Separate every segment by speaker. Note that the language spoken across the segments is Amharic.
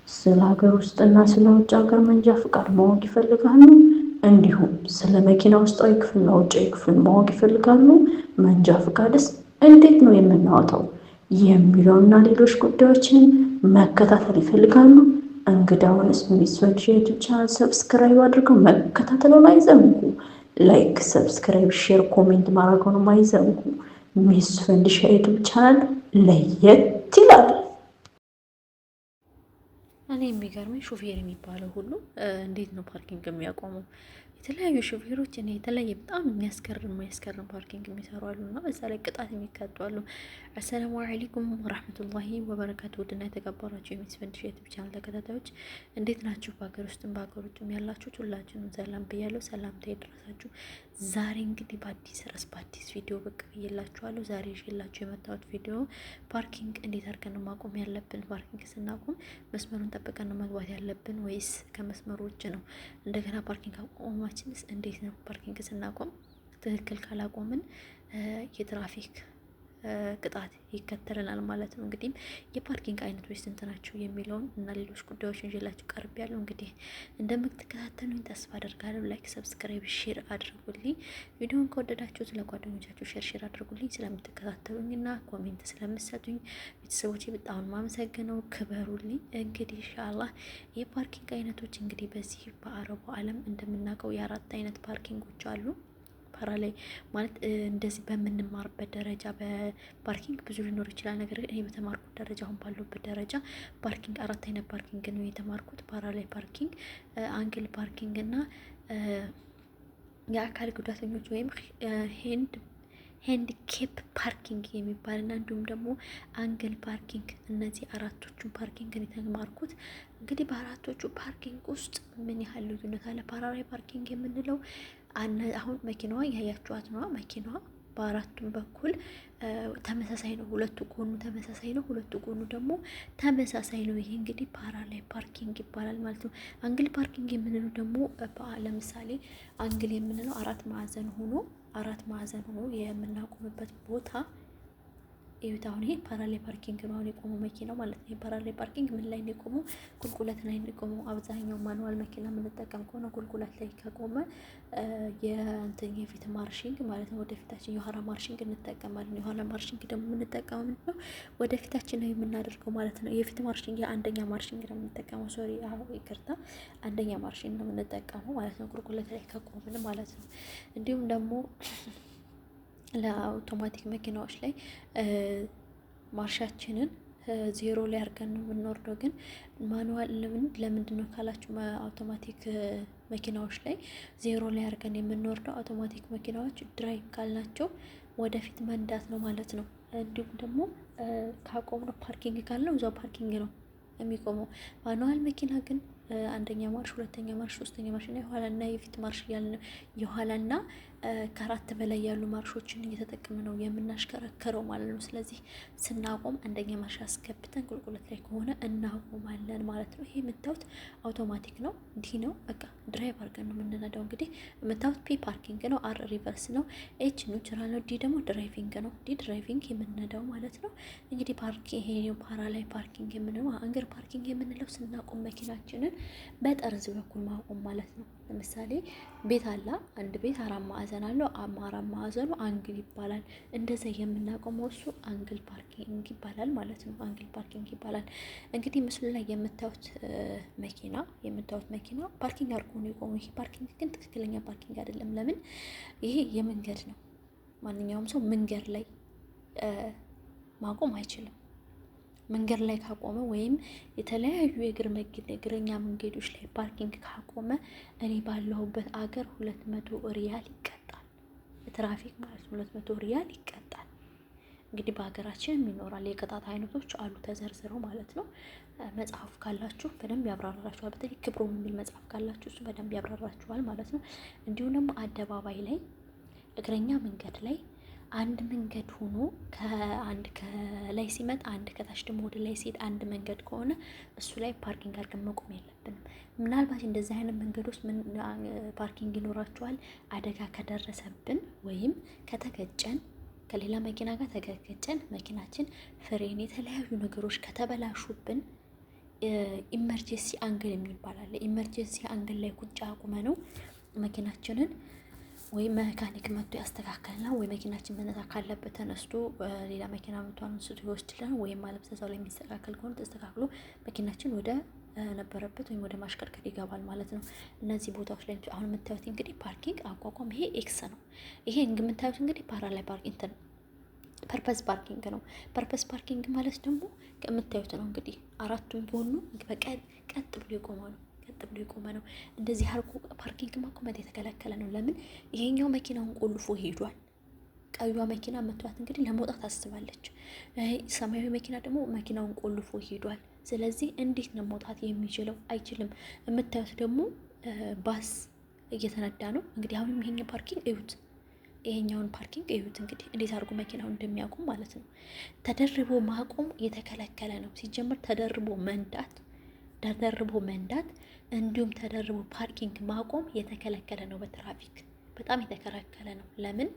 Speaker 1: ስለ ሀገር ውስጥና ስለ ውጭ ሀገር መንጃ ፍቃድ ማወቅ ይፈልጋሉ? እንዲሁም ስለ መኪና ውስጣዊ ክፍልና ውጫዊ ክፍል ማወቅ ይፈልጋሉ? መንጃ ፍቃድስ እንዴት ነው የምናወጣው? የሚለውና ሌሎች ጉዳዮችን መከታተል ይፈልጋሉ? እንግዳውንስ ሚስ ፈንድሻ ዩቲዩብ ቻናል ሰብስክራይብ አድርገው መከታተሉን አይዘንጉ። ላይክ፣ ሰብስክራይብ፣ ሼር፣ ኮሜንት ማድረጉንም አይዘንጉ። ሚስ ፈንድሻ ዩቲዩብ ቻናል ለየት ይላል።
Speaker 2: እኔ የሚገርመኝ ሹፌር የሚባለው ሁሉ እንዴት ነው ፓርኪንግ የሚያቆመው? የተለያዩ ሹፌሮች እኔ የተለያየ በጣም የሚያስገርም ፓርኪንግ የሚሰሩ አሉ እና በዛ ላይ ቅጣት የሚቀጡ አሉ። አሰላሙ አለይኩም ወራህመቱላሂ ወበረካቱ። ውድና የተከበራችሁ የሚስ ፈንድሻ ዩቲዩብ ቻናል ተከታታዮች እንዴት ናችሁ? በሀገር ውስጥም በሀገር ውጭም ያላችሁት ሁላችሁንም ሰላም ብያለሁ። ሰላምታ ይድረሳችሁ። ዛሬ እንግዲህ በአዲስ ርዕስ በአዲስ ቪዲዮ ብቅ ብዬላችኋለሁ። ዛሬ ይዤላችሁ የመጣሁት ቪዲዮ ፓርኪንግ እንዴት አድርገን ማቆም ያለብን፣ ፓርኪንግ ስናቆም መስመሩን ጠብቀን ነው መግባት ያለብን ወይስ ከመስመሩ ውጭ ነው? እንደገና ፓርኪንግ አቆማችንስ እንዴት ነው? ፓርኪንግ ስናቆም ትክክል ካላቆምን የትራፊክ ቅጣት ይከተለናል ማለት ነው። እንግዲህ የፓርኪንግ አይነቶች ስንት ናቸው የሚለውን እና ሌሎች ጉዳዮችን ይዤላችሁ ቀርብ ያለው እንግዲህ እንደምትከታተሉኝ ተስፋ አደርጋለሁ። ላይክ፣ ሰብስክራይብ፣ ሼር አድርጉልኝ። ቪዲዮውን ከወደዳችሁት ለጓደኞቻችሁ ሼር አድርጉልኝ። ስለምትከታተሉኝ እና ኮሜንት ስለምትሰጡኝ ቤተሰቦቼ በጣም ማመሰግነው። ክበሩልኝ። እንግዲህ ኢንሻአላህ የፓርኪንግ አይነቶች እንግዲህ በዚህ በአረቡ ዓለም እንደምናውቀው የአራት አይነት ፓርኪንጎች አሉ። ፓራ ላይ ማለት እንደዚህ በምንማርበት ደረጃ በፓርኪንግ ብዙ ሊኖር ይችላል። ነገር ግን እኔ በተማርኩት ደረጃ አሁን ባለሁበት ደረጃ ፓርኪንግ አራት አይነት ፓርኪንግ ነው የተማርኩት። ፓራ ላይ ፓርኪንግ፣ አንግል ፓርኪንግ እና የአካል ጉዳተኞች ወይም ሄንዲኬፕ ፓርኪንግ የሚባልና እንዲሁም ደግሞ አንግል ፓርኪንግ። እነዚህ አራቶቹን ፓርኪንግ ነው የተማርኩት። እንግዲህ በአራቶቹ ፓርኪንግ ውስጥ ምን ያህል ልዩነት አለ? ፓራ ላይ ፓርኪንግ የምንለው አሁን መኪናዋ ያያችኋት ነው። መኪናዋ በአራቱም በኩል ተመሳሳይ ነው። ሁለቱ ጎኑ ተመሳሳይ ነው፣ ሁለቱ ጎኑ ደግሞ ተመሳሳይ ነው። ይሄ እንግዲህ ፓራ ላይ ፓርኪንግ ይባላል ማለት ነው። አንግል ፓርኪንግ የምንለው ደግሞ ለምሳሌ አንግል የምንለው አራት ማዕዘን ሆኖ የምናቆምበት ቦታ ይሁት። አሁን ይሄ ፓራሌ ፓርኪንግ ነው። አሁን የቆመው መኪናው ማለት ነው። ፓራሌ ፓርኪንግ ምን ላይ ነው የቆመው? ቁልቁለት ላይ ነው የቆመው። አብዛኛው ማኑዋል መኪና የምንጠቀም ከሆነ ቁልቁለት ላይ ከቆመ የፊት ማርሽንግ ማለት ነው፣ ወደፊታችን የኋላ ማርሽንግ እንጠቀማለን። የኋላ ማርሽንግ ደግሞ የምንጠቀመው ምንድን ነው? ወደፊታችን ነው የምናደርገው ማለት ነው። የፊት ማርሽንግ የአንደኛ ማርሽንግ ነው የምንጠቀመው። ሶሪ ይቅርታ፣ አንደኛ ማርሽንግ ነው የምንጠቀመው ማለት ነው፣ ቁልቁለት ላይ ከቆምን ማለት ነው። እንዲሁም ደግሞ ለአውቶማቲክ መኪናዎች ላይ ማርሻችንን ዜሮ ላይ አድርገን ነው የምንወርደው። ግን ማኑዋል ለምንድን ነው ካላችሁ አውቶማቲክ መኪናዎች ላይ ዜሮ ላይ አድርገን የምንወርደው? አውቶማቲክ መኪናዎች ድራይቭ ካልናቸው ወደፊት መንዳት ነው ማለት ነው። እንዲሁም ደግሞ ካቆምነው ፓርኪንግ ካልነው እዛው ፓርኪንግ ነው የሚቆመው። ማኑዋል መኪና ግን አንደኛ ማርሽ፣ ሁለተኛ ማርሽ፣ ሶስተኛ ማርሽ እና የኋላና የፊት ማርሽ እያልን የኋላና ከአራት በላይ ያሉ ማርሾችን እየተጠቀምን ነው የምናሽከረከረው ማለት ነው። ስለዚህ ስናቆም አንደኛ ማርሽ አስገብተን ቁልቁለት ላይ ከሆነ እናቆማለን ማለት ነው። ይሄ የምታዩት አውቶማቲክ ነው። ዲ ነው በቃ ድራይቭ አድርገን ነው የምንነዳው። እንግዲህ የምታዩት ፒ ፓርኪንግ ነው፣ አር ሪቨርስ ነው፣ ኤች ኒውትራል ነው፣ ዲ ደግሞ ድራይቪንግ ነው። ዲ ድራይቪንግ የምንነዳው ማለት ነው። እንግዲህ ይሄ ፓራ ላይ ፓርኪንግ የምንለው አንገር ፓርኪንግ የምንለው ስናቆም መኪናችንን በጠርዝ በኩል ማቆም ማለት ነው። ለምሳሌ ቤት አለ፣ አንድ ቤት አራት ማዕዘን አለው። አራት ማዕዘኑ አንግል ይባላል። እንደዛ የምናቆመው እሱ አንግል ፓርኪንግ ይባላል ማለት ነው። አንግል ፓርኪንግ ይባላል። እንግዲህ ምስሉ ላይ የምታዩት መኪና ፓርኪንግ አድርጎ ነው የቆመው። ይሄ ፓርኪንግ ግን ትክክለኛ ፓርኪንግ አይደለም። ለምን? ይሄ የመንገድ ነው። ማንኛውም ሰው መንገድ ላይ ማቆም አይችልም። መንገድ ላይ ካቆመ ወይም የተለያዩ የእግረኛ መንገዶች ላይ ፓርኪንግ ካቆመ እኔ ባለሁበት አገር 200 ሪያል ይቀጣል። ትራፊክ ማለት 200 ሪያል ይቀጣል። እንግዲህ በሀገራችን ይኖራል። የቅጣት አይነቶች አሉ ተዘርዝረው ማለት ነው። መጽሐፍ ካላችሁ በደንብ ያብራራችኋል። በተለይ ክብሮም የሚል መጽሐፍ ካላችሁ እሱ በደንብ ያብራራችኋል ማለት ነው። እንዲሁም ደግሞ አደባባይ ላይ እግረኛ መንገድ ላይ አንድ መንገድ ሆኖ ከአንድ ከላይ ሲመጣ አንድ ከታች ደግሞ ወደ ላይ ሲሄድ አንድ መንገድ ከሆነ እሱ ላይ ፓርኪንግ አድርገን መቆም የለብንም። ምናልባት እንደዚህ አይነት መንገዶች ፓርኪንግ ይኖራቸዋል። አደጋ ከደረሰብን ወይም ከተገጨን ከሌላ መኪና ጋር ተገጨን፣ መኪናችን ፍሬን፣ የተለያዩ ነገሮች ከተበላሹብን ኢመርጀንሲ አንግል የሚባል አለ። ኢመርጀንሲ አንግል ላይ ቁጭ አቁመ ነው መኪናችንን ወይ መካኒክ መጥቶ ያስተካከልና ወይ መኪናችን መነሳት ካለበት ተነስቶ ሌላ መኪና መጥቶ አንስቶ ይወስድልናል። ወይም አለበለዚያው ላይ የሚስተካከል ከሆነ ተስተካክሎ መኪናችን ወደ ነበረበት ወይም ወደ ማሽከርከር ይገባል ማለት ነው። እነዚህ ቦታዎች ላይ አሁን የምታዩት እንግዲህ ፓርኪንግ አቋቋም ይሄ ኤክስ ነው። ይሄ የምታዩት እንግዲህ ፓራላይ ፓርኪንግ ነው፣ ፐርፐስ ፓርኪንግ ነው። ፐርፐስ ፓርኪንግ ማለት ደግሞ የምታዩት ነው እንግዲህ አራቱም ጎኑ ቀጥ ብሎ የቆመ ነው። ብሎ የቆመ ነው። እንደዚህ አርጎ ፓርኪንግ ማቆመት የተከለከለ ነው። ለምን? ይሄኛው መኪናውን ቆልፎ ሄዷል። ቀዩዋ መኪና መቷት እንግዲህ ለመውጣት አስባለች። ሰማያዊ መኪና ደግሞ መኪናውን ቆልፎ ሄዷል። ስለዚህ እንዴት ነው መውጣት የሚችለው? አይችልም። የምታዩት ደግሞ ባስ እየተነዳ ነው። እንግዲህ አሁንም ይሄኛው ፓርኪንግ እዩት፣ ይሄኛውን ፓርኪንግ እዩት። እንግዲህ እንዴት አድርጎ መኪናውን እንደሚያቆም ማለት ነው። ተደርቦ ማቆም የተከለከለ ነው። ሲጀምር ተደርቦ መንዳት እንዲሁም ተደርቦ ፓርኪንግ ማቆም የተከለከለ ነው። በትራፊክ በጣም የተከለከለ ነው። ለምን?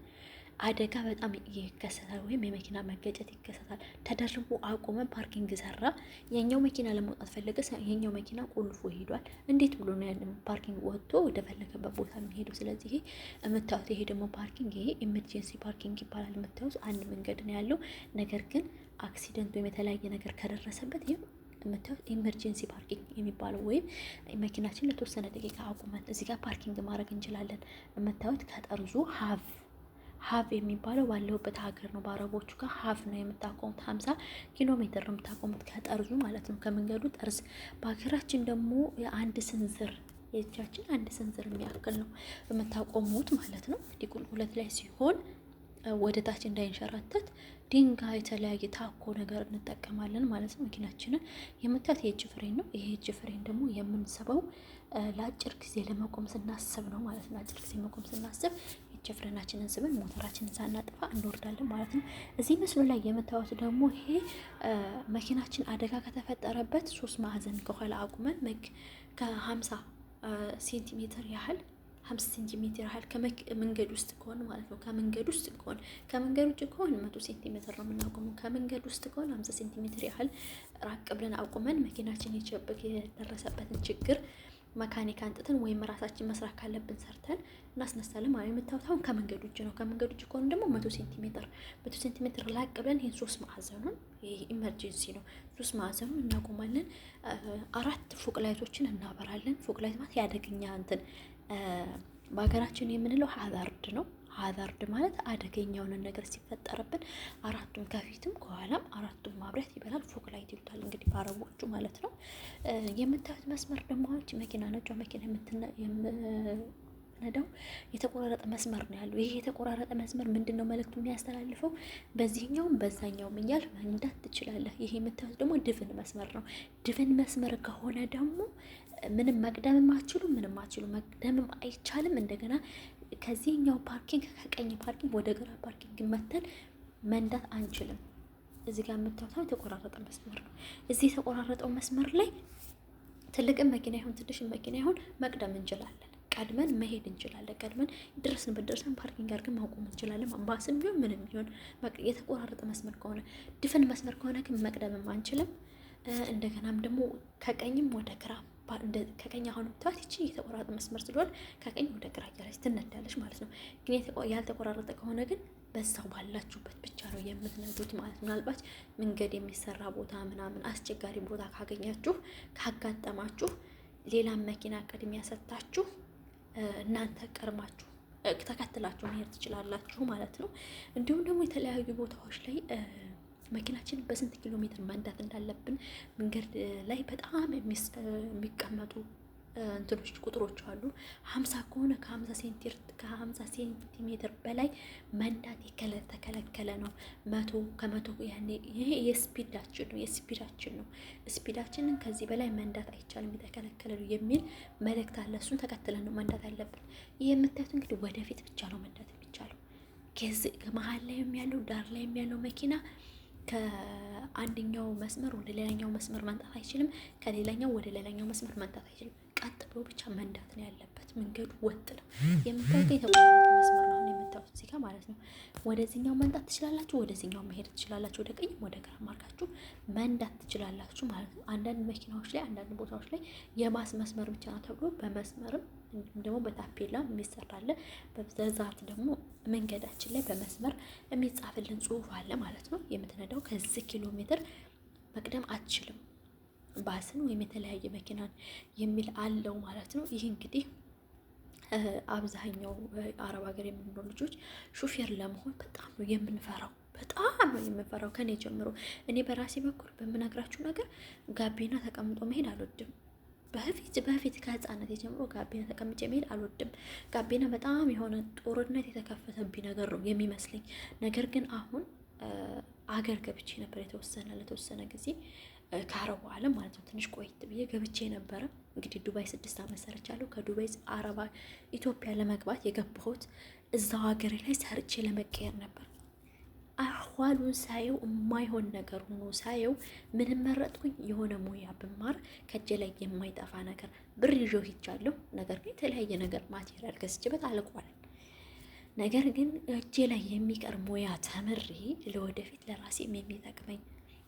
Speaker 2: አደጋ በጣም ይከሰታል፣ ወይም የመኪና መገጨት ይከሰታል። ተደርቦ አቆመን ፓርኪንግ ሰራ፣ የኛው መኪና ለመውጣት ፈለገ፣ የኛው መኪና ቆልፎ ሄዷል። እንዴት ብሎ ነው ያንን ፓርኪንግ ወጥቶ ወደፈለገበት ቦታ የሚሄደው? ስለዚህ ይሄ የምታዩት ይሄ ደግሞ ፓርኪንግ ይሄ ኢመርጀንሲ ፓርኪንግ ይባላል። የምታዩት አንድ መንገድ ነው ያለው። ነገር ግን አክሲደንት ወይም የተለያየ ነገር ከደረሰበት ይሄ የምታዩት ኢመርጀንሲ ፓርኪንግ የሚባለው ወይም መኪናችን ለተወሰነ ደቂቃ አቁመን እዚህ ጋር ፓርኪንግ ማድረግ እንችላለን። የምታዩት ከጠርዙ ሀቭ የሚባለው ባለውበት ሀገር ነው። በአረቦቹ ጋር ሀቭ ነው የምታቆሙት። 50 ኪሎ ሜትር ነው የምታቆሙት ከጠርዙ ማለት ነው፣ ከመንገዱ ጠርዝ። በሀገራችን ደግሞ የአንድ ስንዝር የእጃችን አንድ ስንዝር የሚያክል ነው የምታቆሙት ማለት ነው። እንግዲህ ቁልቁለት ላይ ሲሆን ወደ ታች እንዳይንሸራተት ድንጋይ የተለያየ ታኮ ነገር እንጠቀማለን ማለት ነው። መኪናችንን የምታዩት የእጅ ፍሬን ነው። ይሄ የእጅ ፍሬን ደግሞ የምንስበው ለአጭር ጊዜ ለመቆም ስናስብ ነው ማለት ነው። አጭር ጊዜ መቆም ስናስብ የእጅ ፍሬናችንን ስበን ሞተራችንን ሳናጥፋ እንወርዳለን ማለት ነው። እዚህ ምስሉ ላይ የምታዩት ደግሞ ይሄ መኪናችን አደጋ ከተፈጠረበት 3 ማዕዘን ከኋላ አቁመን ከ50 ሴንቲሜትር ያህል 50 ሴንቲሜትር ያህል ከመንገድ ውስጥ ከሆነ ማለት ነው። ከመንገድ ውስጥ ከሆነ ከመንገድ ውጭ ከሆነ 100 ሴንቲሜትር ነው የምናቆመው። ከመንገድ ውስጥ ከሆነ 50 ሴንቲሜትር ያህል ራቅ ብለን አቁመን መኪናችን የደረሰበትን ችግር መካኒክ አንጥተን ወይም ራሳችን መስራት ካለብን ሰርተን እናስነሳለን ማለት ነው። የምታዩት አሁን ከመንገድ ውጭ ነው። ከመንገድ ውጭ ከሆነ ደግሞ 100 ሴንቲሜትር ላቅ ብለን ይሄን 3 ማዕዘኑን ይሄ ኢመርጀንሲ ነው። 3 ማዕዘኑን እናቆማለን። 4 ፎቅ ላይቶችን እናበራለን። ፎቅ ላይት ማለት ያደገኛ እንትን በሀገራችን የምንለው ሀዛርድ ነው። ሀዛርድ ማለት አደገኛ የሆነ ነገር ሲፈጠርብን አራቱም ከፊትም ከኋላም አራቱም ማብሪያት ይበላል። ፎቅ ላይት ይሉታል እንግዲህ በአረቦቹ ማለት ነው። የምታዩት መስመር ደግሞ አንቺ መኪና ነጯ መኪና የምትነዳው የተቆራረጠ መስመር ነው ያለው። ይሄ የተቆራረጠ መስመር ምንድን ነው መልእክቱ የሚያስተላልፈው? በዚህኛውም በዛኛውም እያል መንዳት ትችላለህ። ይሄ የምታዩት ደግሞ ድፍን መስመር ነው። ድፍን መስመር ከሆነ ደግሞ ምንም መቅደምም አትችሉም፣ ምንም አትችሉም፣ መቅደምም አይቻልም። እንደገና ከዚህኛው ፓርኪንግ ከቀኝ ፓርኪንግ ወደ ግራ ፓርኪንግ መተን መንዳት አንችልም። እዚህ ጋር የምታዩት የተቆራረጠ መስመር ነው። እዚህ የተቆራረጠው መስመር ላይ ትልቅም መኪና ይሁን ትንሽም መኪና ይሁን መቅደም እንችላለን። ቀድመን መሄድ እንችላለን። ቀድመን ደርሰን ፓርኪንግ አድርገን ማቆም እንችላለን። ባስም ቢሆን ምንም ቢሆን የተቆራረጠ መስመር ከሆነ ድፍን መስመር ከሆነ ግን መቅደምም አንችልም። እንደገናም ደግሞ ከቀኝም ወደ ግራ ከቀኝ አሁን ብታት ይቺ የተቆራረጠ መስመር ስለሆነ ከቀኝ ወደ ግራ እያለች ትነዳለች ማለት ነው። ግን ያልተቆራረጠ ከሆነ ግን በዛው ባላችሁበት ብቻ ነው የምትነዱት ማለት ነው። ምናልባት መንገድ የሚሰራ ቦታ ምናምን አስቸጋሪ ቦታ ካጋጠማችሁ ሌላም መኪና ቅድሚያ ሰጥታችሁ እናንተ ቀድማችሁ ተከትላችሁ መሄድ ትችላላችሁ ማለት ነው። እንዲሁም ደግሞ የተለያዩ ቦታዎች ላይ መኪናችን በስንት ኪሎ ሜትር መንዳት እንዳለብን መንገድ ላይ በጣም የሚቀመጡ እንትኖች ቁጥሮች አሉ። 50 ከሆነ ከ50 ሴንቲሜትር በላይ መንዳት የተከለከለ ነው። 100 ከ100 ያኔ ይሄ የስፒዳችን ነው። ስፒዳችንን ከዚህ በላይ መንዳት አይቻልም፣ የተከለከለ ነው የሚል መልእክት አለ። እሱን ተከትለን ነው መንዳት ያለብን። ይህ የምታዩት እንግዲህ ወደፊት ብቻ ነው መንዳት የሚቻለው። ከመሀል ላይ ያለው ዳር ላይ ያለው መኪና ከአንደኛው መስመር ወደ ሌላኛው መስመር መንጣት አይችልም። ከሌላኛው ወደ ሌላኛው መስመር መንጣት አይችልም። ቀጥ ብሎ ብቻ መንዳት ነው ያለበት። መንገዱ ወጥ ነው። የምታዩት የተቆራረጠ መስመር ነው። እንደምታዩት እዚህ ጋር ማለት ነው። ወደዚህኛው መንዳት ትችላላችሁ፣ ወደዚህኛው መሄድ ትችላላችሁ፣ ወደ ቀኝም ወደ ግራ አድርጋችሁ መንዳት ትችላላችሁ ማለት ነው። አንዳንድ መኪናዎች ላይ አንዳንድ ቦታዎች ላይ የባስ መስመር ብቻ ነው ተብሎ በመስመርም እንዲሁም ደግሞ በታፔላ የሚሰራለ በብዛት ደግሞ መንገዳችን ላይ በመስመር የሚጻፍልን ጽሁፍ አለ ማለት ነው። የምትነዳው ከዚህ ኪሎ ሜትር መቅደም አትችልም ባስን ወይም የተለያየ መኪናን የሚል አለው ማለት ነው። ይህ እንግዲህ አብዛኛው አረብ ሀገር የምንኖር ልጆች ሹፌር ለመሆን በጣም ነው የምንፈራው፣ በጣም ነው የምንፈራው ከኔ ጀምሮ። እኔ በራሴ በኩል በምነግራችሁ ነገር ጋቢና ተቀምጦ መሄድ አልወድም። በፊት ከህፃነት የጀምሮ ጋቢና ተቀምጬ መሄድ አልወድም። ጋቢና በጣም የሆነ ጦርነት የተከፈተብኝ ነገር ነው የሚመስለኝ። ነገር ግን አሁን አገር ገብቼ ነበር ለተወሰነ ጊዜ ከአረቡ ዓለም ማለት ነው። ትንሽ ቆይት ብዬ ገብቼ ነበረ። እንግዲህ ዱባይ 6 ዓመት ሰርቻለሁ። ከዱባይ አረባ ኢትዮጵያ ለመግባት የገባሁት እዛው ሀገሬ ላይ ሰርቼ ለመቀየር ነበር። አህዋሉን ሳየው የማይሆን ነገር ሆኖ ሳየው ምንም መረጥኩኝ። የሆነ ሙያ ብማር ከእጄ ላይ የማይጠፋ ነገር ብር ይዤው ሂጃለሁ። ነገር ግን የተለያየ ነገር ማቴሪያል ገዝቼበት አልቋል። ነገር ግን እጄ ላይ የሚቀር ሙያ ተምሬ ለወደፊት ለራሴም የሚጠቅመኝ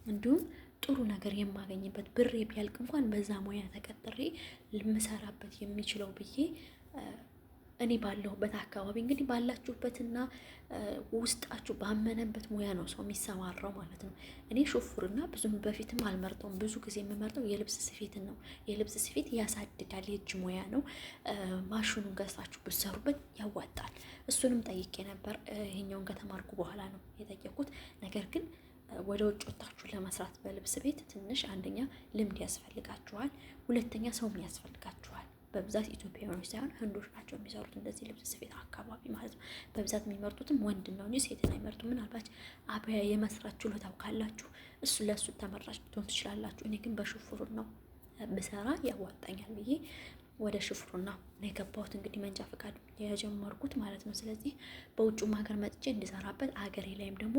Speaker 2: እንዲሁም ጥሩ ነገር የማገኝበት ብሬ ቢያልቅ እንኳን በዛ ሙያ ተቀጥሬ ልምሰራበት የሚችለው ብዬ እኔ ባለሁበት አካባቢ እንግዲህ ባላችሁበትና ውስጣችሁ ባመነበት ሙያ ነው ሰው የሚሰማራው ማለት ነው። እኔ ሹፍርና ብዙም በፊትም አልመርጠውም። ብዙ ጊዜ የምመርጠው የልብስ ስፌትን ነው። የልብስ ስፌት ያሳድጋል፣ የእጅ ሙያ ነው። ማሽኑን ገዝታችሁ ብትሰሩበት ያዋጣል። እሱንም ጠይቄ ነበር። ይሄኛውን ከተማርኩ በኋላ ነው የጠየኩት። ነገር ግን ወደ ውጭ ወጣችሁ ለመስራት በልብስ ቤት ትንሽ አንደኛ ልምድ ያስፈልጋችኋል፣ ሁለተኛ ሰውም ያስፈልጋችኋል። በብዛት ኢትዮጵያውያኖች ሳይሆን ህንዶች ናቸው የሚሰሩት እንደዚህ ልብስ ስፌት አካባቢ ማለት ነው። በብዛት የሚመርጡትም ወንድ ነው እንጂ ሴትን አይመርጡም። ምናልባት አብያ የመስራት ችሎታው ካላችሁ እሱ ለእሱ ተመራጭ ልትሆን ትችላላችሁ። እኔ ግን በሹፍርናው ብሰራ ያዋጣኛል ብዬ ወደ ሹፍርና ነው የገባሁት። እንግዲህ መንጃ ፈቃድ የጀመርኩት ማለት ነው። ስለዚህ በውጭም ሀገር መጥቼ እንድሰራበት ሀገሬ ላይም ደግሞ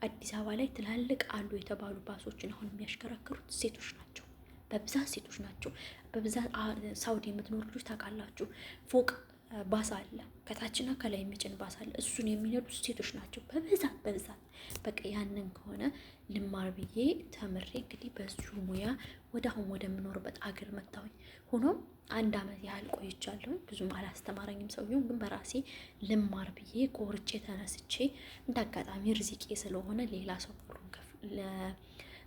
Speaker 2: አዲስ አበባ ላይ ትላልቅ አሉ የተባሉ ባሶችን አሁን የሚያሽከረክሩት ሴቶች ናቸው። በብዛት ሴቶች ናቸው። በብዛት ሳውዲ የምትኖሩ ልጆች ታውቃላችሁ፣ ፎቅ ባስ አለ፣ ከታችና ከላይ የሚጭን ባስ አለ። እሱን የሚነዱት ሴቶች ናቸው በብዛት። በቃ ያንን ከሆነ ልማር ብዬ ተምሬ እንግዲህ በዚሁ ሙያ አሁን ወደምኖርበት አገር መጣሁኝ። ሆኖም 1 ዓመት ያህል ቆይቻለሁ። ብዙም አላስተማረኝም ሰውየው፣ ግን በራሴ ልማር ብዬ ቆርጬ ተነስቼ እንደ አጋጣሚ ርዚቄ ስለሆነ ሌላ ሰው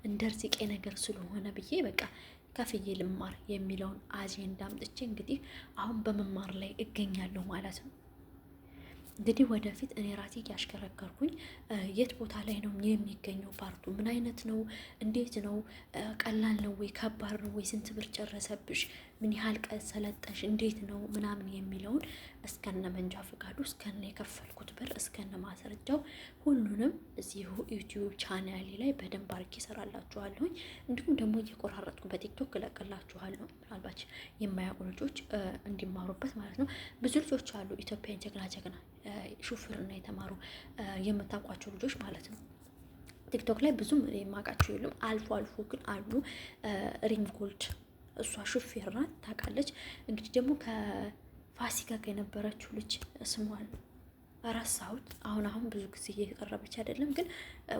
Speaker 2: እንደ ርዚቄ ነገር ስለሆነ ብዬ በቃ ከፍዬ ልማር የሚለውን አጀንዳ አምጥቼ እንግዲህ አሁን በመማር ላይ እገኛለሁ ማለት ነው። እንግዲህ ወደፊት እኔ ራሴ እያሽከረከርኩኝ የት ቦታ ላይ ነው የሚገኘው ፓርቱ ምን አይነት ነው፣ እንዴት ነው፣ ቀላል ነው ወይ ከባድ ነው ወይ፣ ስንት ብር ጨረሰብሽ፣ ምን ያህል ቀን ሰለጠሽ፣ እንዴት ነው ምናምን የሚለውን እስከነ መንጃ ፈቃዱ እስከነ የከፈልኩት ብር እስከነ ማስረጃው ሁሉንም እዚሁ ዩቲዩብ ቻናሌ ላይ በደንብ አድርጌ እሰራላችኋለሁኝ። እንዲሁም ደግሞ እየቆራረጥኩ በቲክቶክ እለቅላችኋለሁ። ምናልባት የማያውቁ ልጆች እንዲማሩበት ማለት ነው። ብዙ ልጆች አሉ ኢትዮጵያን ጀግና ሹፍርና የተማሩ የምታውቋቸው ልጆች ማለት ነው። ቲክቶክ ላይ ብዙም የማውቃቸው የሉም፣ አልፎ አልፎ ግን አሉ። ሪንጎልድ እሷ ሹፌር ናት፣ ታውቃለች። እንግዲህ ደግሞ ከፋሲካ ጋር የነበረችው ልጅ ስሟን ረሳሁት። አሁን ብዙ ጊዜ እየቀረበች አይደለም፣ ግን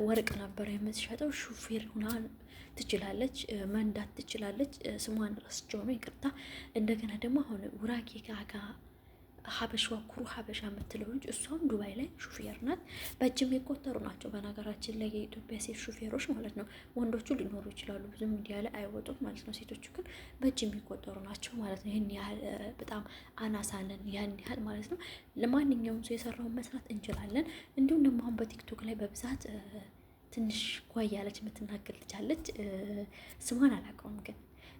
Speaker 2: ወርቅ ነበረ የምትሸጠው። ሹፌር ሁና ትችላለች፣ መንዳት ትችላለች። ስሟን ረስቼው ነው፣ ይቅርታ። እንደገና ደግሞ አሁን ጉራጌ ጋጋ ሀበሻዋ ኩሩ ሀበሻ የምትለው ልጅ እሷም ዱባይ ላይ ሹፌር ናት። በእጅም የቆጠሩ ናቸው በነገራችን ላይ የኢትዮጵያ ሴት ሹፌሮች ማለት ነው። ወንዶቹ ሊኖሩ ይችላሉ፣ ብዙም ሚዲያ ላይ አይወጡም ማለት ነው። ሴቶቹ ግን በእጅ የሚቆጠሩ ናቸው ማለት ነው። ይህን ያህል በጣም አናሳለን ያን ያህል ማለት ነው። ለማንኛውም ሰው የሰራውን መስራት እንችላለን። እንዲሁም ደግሞ አሁን በቲክቶክ ላይ በብዛት ትንሽ ጓ ያለች የምትናገር ልጅ አለች። ስሟን አላውቀውም ግን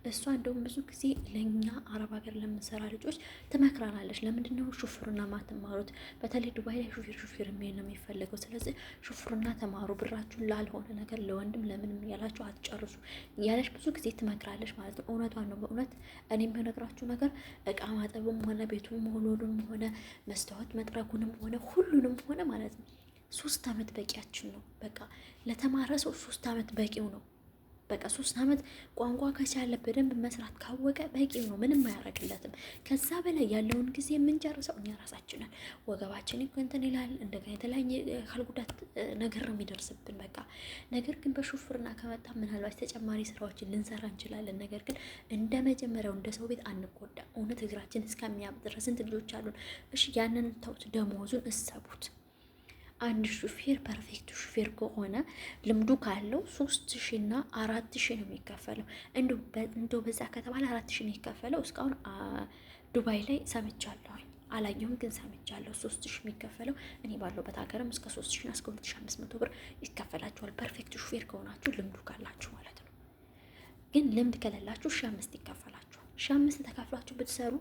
Speaker 2: እሷ እንደውም ብዙ ጊዜ ለእኛ አረብ ሀገር ለምንሰራ ልጆች ትመክራናለች። ለምንድነው ሹፍርና ማትማሩት? በተለይ ዱባይ ላይ ሹፌር የሚሄድ ነው የሚፈለገው። ስለዚህ ሹፍርና ተማሩ፣ ብራችሁን ላልሆነ ነገር ለወንድም ለምንም ያላችሁ አትጨርሱ ያለች ብዙ ጊዜ ትመክራለች ማለት ነው። እውነቷን ነው። በእውነት እኔ የምነግራችሁ ነገር እቃ ማጠብም ሆነ ቤቱም መሆኑንም ሆነ መስታወት መጥረጉንም ሆነ ሁሉንም ሆነ ማለት ነው 3 ዓመት በቂያችን ነው። በቃ ለተማረ ሰው 3 ዓመት በቂው ነው። በቃ 3 ዓመት ቋንቋ ከቻለ በደንብ መስራት ካወቀ በቂ ነው። ምንም አያደርግለትም። ከዛ በላይ ያለውን ጊዜ የምንጨርሰው እኛ ራሳችንን። ወገባችን እንትን ይላል። እንደገና የተለያየ አካል ጉዳት ነገር ነው የሚደርስብን። በቃ ነገር ግን በሹፍርና ከመጣ ምናልባት ተጨማሪ ስራዎችን ልንሰራ እንችላለን። ነገር ግን እንደ መጀመሪያው እንደ ሰው ቤት አንጎዳም። እውነት እግራችን እስከሚያብጥ ድረስ ስንት ልጆች አሉን። እሺ ያንን ተውት፣ ደሞዙን እሰቡት። አንድ ሹፌር ፐርፌክት ሹፌር ከሆነ ልምዱ ካለው 3,000 እና 4,000 ነው የሚከፈለው። እንደው በዛ ከተባለ 4,000 ነው የሚከፈለው። እስካሁን ዱባይ ላይ ሰምቻለሁ፣ አላየሁም ግን ሰምቻለሁ። 3,000 የሚከፈለው እኔ ባለሁበት ሀገርም እስከ 3,000 እስከ 2,500 ብር ይከፈላችኋል። ፐርፌክት ሹፌር ከሆናችሁ ልምዱ ካላችሁ ማለት ነው። ግን ልምድ ከሌላችሁ 1,500 ይከፈላችኋል። 1,500 ተካፍላችሁ ብትሰሩ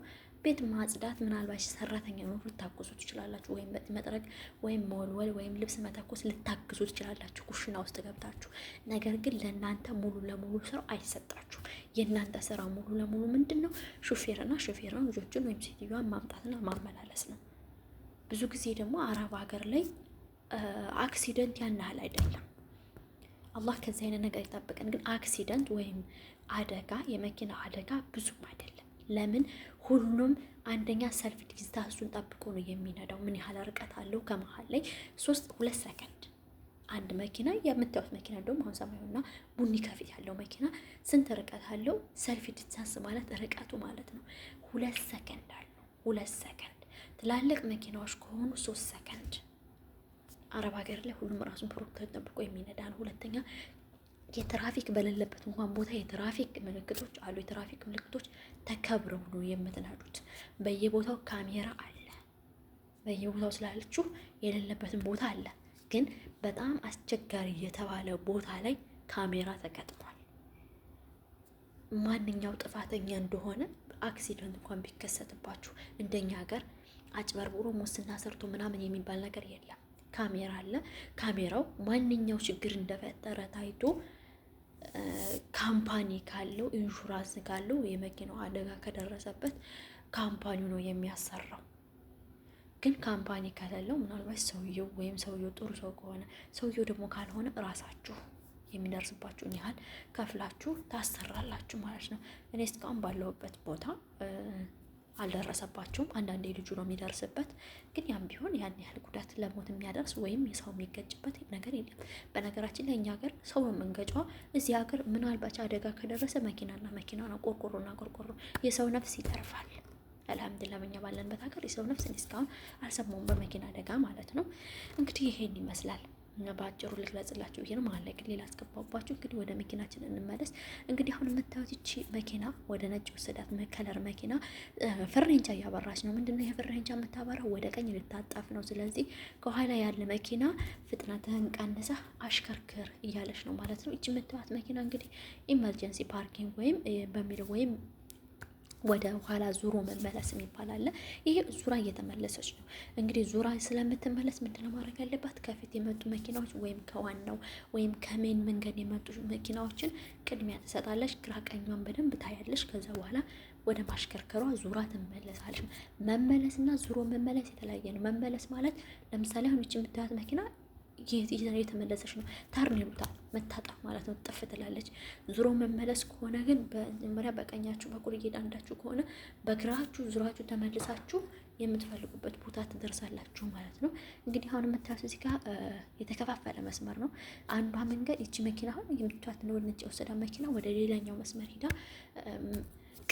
Speaker 2: ቤት ማጽዳት ምናልባት ሰራተኛ ኖሩ ልታግዙ ትችላላችሁ። ወይም መጥረግ ወይም መወልወል ወይም ልብስ መተኮስ ልታግዙ ትችላላችሁ ኩሽና ውስጥ ገብታችሁ። ነገር ግን ለእናንተ ሙሉ ለሙሉ ስራው አይሰጣችሁም። የእናንተ ስራ ሙሉ ለሙሉ ምንድን ነው? ሹፌርና ሹፌር ነው። ልጆችን ወይም ሴትዮዋን ማምጣትና ማመላለስ ነው። ብዙ ጊዜ ደግሞ አረብ ሀገር ላይ አክሲደንት ያን ያህል አይደለም። አላህ ከዚህ አይነት ነገር ይጠብቀን። ግን አክሲደንት ወይም አደጋ፣ የመኪና አደጋ ብዙም አይደለም። ለምን? ሁሉም አንደኛ ሰልፍ ዲስታንሱን ጠብቆ ነው የሚነዳው። ምን ያህል ርቀት አለው? ከመሀል ላይ 2 ሰከንድ አንድ መኪና የምታዩት መኪና እንደውም አሁን ሰማያዊና ቡኒ ከፊት ያለው መኪና ስንት ርቀት አለው? ሰልፍ ዲስታንስ ማለት ርቀቱ ማለት ነው። 2 ሰከንድ አለው። 2 ሰከንድ። ትላልቅ መኪናዎች ከሆኑ 3 ሰከንድ። አረብ ሀገር ላይ ሁሉም ራሱን ፕሮቶኮል ጠብቆ የሚነዳ ነው። ሁለተኛ የትራፊክ በሌለበት እንኳን ቦታ የትራፊክ ምልክቶች አሉ። የትራፊክ ምልክቶች ተከብረው ነው የምትነዱት። በየቦታው ካሜራ አለ። በየቦታው ስላለችሁ የሌለበትን ቦታ አለ። ግን በጣም አስቸጋሪ የተባለ ቦታ ላይ ካሜራ ተገጥሟል። ማንኛው ጥፋተኛ እንደሆነ አክሲደንት እንኳን ቢከሰትባችሁ እንደኛ ሀገር አጭበርብሮ ሙስና ሰርቶ ምናምን የሚባል ነገር የለም። ካሜራ አለ። ካሜራው ማንኛው ችግር እንደፈጠረ ታይቶ ካምፓኒ ካለው ኢንሹራንስ ካለው የመኪናው አደጋ ከደረሰበት ካምፓኒው ነው የሚያሰራው። ግን ካምፓኒ ከሌለው ምናልባት ሰውየው ወይም ሰውየው ጥሩ ሰው ከሆነ ሰውየው ደግሞ ካልሆነ እራሳችሁ የሚደርስባችሁን ያህል ከፍላችሁ ታሰራላችሁ ማለት ነው። እኔ እስካሁን ባለሁበት ቦታ አልደረሰባቸውም። አንዳንዴ ልጁ ነው የሚደርስበት። ግን ያም ቢሆን ያን ያህል ጉዳት ለሞት የሚያደርስ ወይም የሰው የሚገጭበት ነገር የለም። በነገራችን ላይ እኛ ሀገር ሰው ነው የምንገጫው። እዚህ ሀገር ምናልባት አደጋ ከደረሰ መኪናና መኪና ነው፣ ቆርቆሮና ቆርቆሮ፣ የሰው ነፍስ ይተርፋል። አልሐምዱሊላህ በእኛ ባለንበት ሀገር የሰው ነፍስ እኔ እስካሁን አልሰማሁም፣ በመኪና አደጋ ማለት ነው። እንግዲህ ይሄን ይመስላል። በአጭሩ ልግለጽላችሁ ብዬ ነው። መሀል ላይ ግን ሌላ አስገባባችሁ። እንግዲህ ወደ መኪናችን እንመለስ። እንግዲህ አሁን የምታዩት ይቺ መኪና ወደ ነጭ ወሰዳት ከለር መኪና ፍሬንቻ እያበራች ነው። ምንድነው ይሄ ፍሬንቻ የምታበራው? ወደ ቀኝ ልታጣፍ ነው። ስለዚህ ከኋላ ያለ መኪና ፍጥነትህን ቀንሰህ አሽከርክር እያለች ነው ማለት ነው። ይቺ የምታዩት መኪና እንግዲህ ኢመርጀንሲ ፓርኪንግ ወይም በሚለው ወይም ወደ ኋላ ዙሮ መመለስ የሚባል አለ። ይሄ ዙራ እየተመለሰች ነው። እንግዲህ ዙራ ስለምትመለስ ምንድነው ማድረግ ያለባት? ከፊት የመጡ መኪናዎች ወይም ከዋናው ወይም ከሜን መንገድ የመጡ መኪናዎችን ቅድሚያ ትሰጣለች። ግራ ቀኟን በደንብ ታያለች። ከዛ በኋላ ወደ ማሽከርከሯ ዙራ ትመለሳለች። መመለስና ዙሮ መመለስ የተለያየ ነው። መመለስ ማለት ለምሳሌ አሁን ይህች የምታያት መኪና የተመለሰች ነው። ታርን ይሉታል፣ መታጠፍ ማለት ነው። ጥፍ ትላለች። ዙሮ መመለስ ከሆነ ግን በመጀመሪያ በቀኛችሁ በኩል እየዳንዳችሁ ከሆነ በግራችሁ ዙራችሁ ተመልሳችሁ የምትፈልጉበት ቦታ ትደርሳላችሁ ማለት ነው። እንግዲህ አሁን የምታዩት እዚህ ጋር የተከፋፈለ መስመር ነው። አንዷ መንገድ ይቺ መኪና አሁን የምትቷት ነው ነጭ የወሰዳ መኪና ወደ ሌላኛው መስመር ሂዳ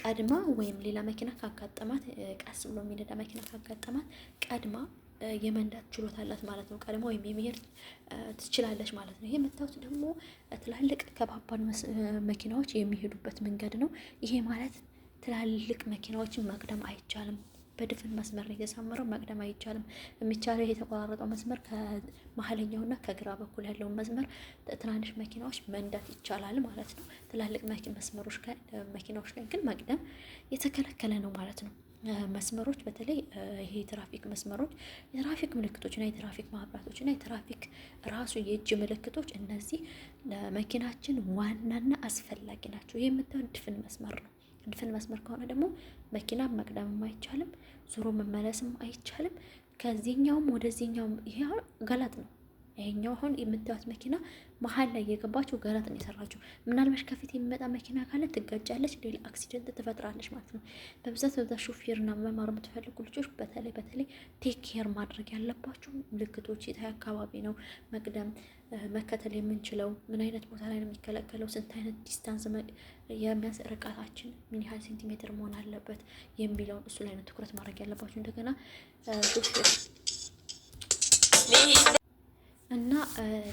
Speaker 2: ቀድማ ወይም ሌላ መኪና ካጋጠማት ቀስ ብሎ የሚነዳ መኪና ካጋጠማት ቀድማ የመንዳት ችሎታ አላት ማለት ነው። ቀድማ ወይም የመሄድ ትችላለች ማለት ነው። ይሄ የምታዩት ደግሞ ትላልቅ ከባባድ መኪናዎች የሚሄዱበት መንገድ ነው። ይሄ ማለት ትላልቅ መኪናዎችን መቅደም አይቻልም። በድፍን መስመር ነው የተሳመረው። መቅደም አይቻልም። የሚቻለው የተቆራረጠው መስመር ከመሀለኛውና ከግራ በኩል ያለውን መስመር ትናንሽ መኪናዎች መንዳት ይቻላል ማለት ነው። ትላልቅ መስመሮች መኪናዎች ላይ ግን መቅደም የተከለከለ ነው ማለት ነው። መስመሮች በተለይ ይሄ የትራፊክ መስመሮች፣ የትራፊክ ምልክቶችና የትራፊክ ማብራቶችና የትራፊክ ራሱ የእጅ ምልክቶች እነዚህ ለመኪናችን ዋናና አስፈላጊ ናቸው። ይህ የምታዩት ድፍን መስመር ነው። ድፍን መስመር ከሆነ ደግሞ መኪና መቅደምም አይቻልም፣ ዙሮ መመለስም አይቻልም። ከዚህኛውም ወደዚህኛውም ይሄ ገለጥ ነው። ይሄኛው አሁን የምታዩት መኪና መሀል ላይ የገባችው ገረት ነው የሰራችው። ምናልባሽ ከፊት የሚመጣ መኪና ካለ ትጋጫለች፣ ሌላ አክሲደንት ትፈጥራለች ማለት ነው። በብዛት ሹፌርና መማር የምትፈልጉ ልጆች በተለይ ቴክ ኬር ማድረግ ያለባችሁ ምልክቶች የታይ አካባቢ ነው መቅደም መከተል የምንችለው፣ ምን አይነት ቦታ ላይ ነው የሚከለከለው፣ ስንት አይነት ዲስታንስ ርቀታችን ምን ያህል ሴንቲሜትር መሆን አለበት የሚለውን እሱ ላይ ነው ትኩረት ማድረግ ያለባችሁ። እንደገና እና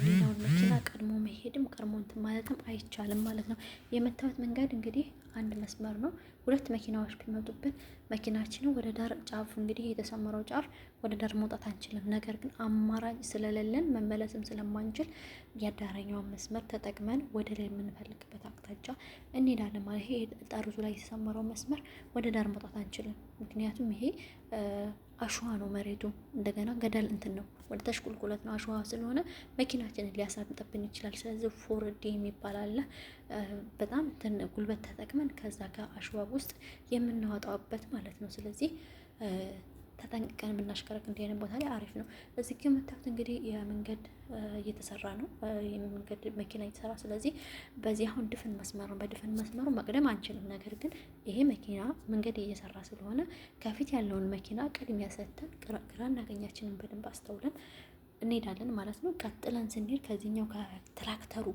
Speaker 2: ሌላውን መኪና ቀድሞ መሄድም ቀድሞ እንትን ማለትም አይቻልም ማለት ነው። የምታዩት መንገድ እንግዲህ አንድ መስመር ነው። ሁለት መኪናዎች ቢመጡብን መኪናችንን ወደ ዳር ጫፍ እንግዲህ የተሰመረው ጫፍ ወደ ዳር መውጣት አንችልም። ነገር ግን አማራጭ ስለሌለን መመለስም ስለማንችል የዳረኛውን መስመር ተጠቅመን ወደ ላይ የምንፈልግበት አቅጣጫ እንሄዳለን ማለት። ይሄ ጠርዙ ላይ የተሰመረው መስመር ወደ ዳር መውጣት አንችልም። ምክንያቱም ይሄ አሸዋ ነው መሬቱ፣ እንደገና ገደል እንትን ነው ወደ ታች ቁልቁለት ነው አሸዋ ስለሆነ መኪናችንን ሊያሳጥብን ይችላል። ስለዚህ ፎርዲ የሚባል አለ በጣም ጉልበት ተጠቅመን ከዛ ጋር አሸዋ ውስጥ የምናወጣበት ማለት ነው። ስለዚህ ተጠንቅቀን የምናሽከረክ እንዲህ አይነት ቦታ ላይ አሪፍ ነው። እዚህ ግን የምታዩት እንግዲህ የመንገድ እየተሰራ ነው፣ የመንገድ መኪና እየተሰራ ስለዚህ በዚህ አሁን ድፍን መስመር ነው። በድፍን መስመሩ መቅደም አንችልም። ነገር ግን ይሄ መኪና መንገድ እየሰራ ስለሆነ ከፊት ያለውን መኪና ቅድሚያ ሰጥተን ግራና ቀኛችንን በደንብ አስተውለን እንሄዳለን ማለት ነው። ቀጥለን ስንሄድ ከዚህኛው ከትራክተሩ